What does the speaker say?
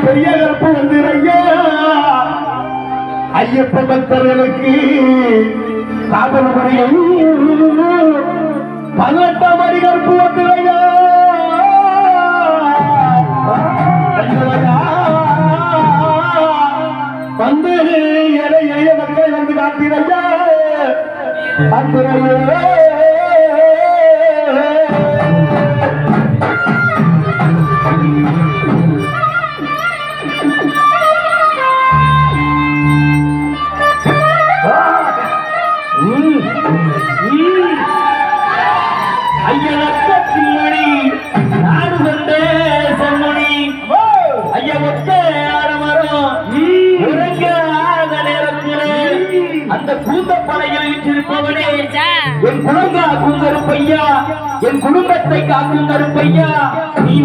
பெரிய கருப்பு வந்துரையா ஐயப்ப பக்தர்களுக்கு காவல் முறையும் 18ஆம் அடி கருப்பு வந்துரையா வந்து எளிய மக்கள் வந்து காத்திரையா அத்துறையே அந்த கூந்தப்பனையில் வீற்றிருப்பவனே என் குலங்கா கூந்தருப்பையா என் குடும்பத்தை காக்கும் கருப்பையா நீ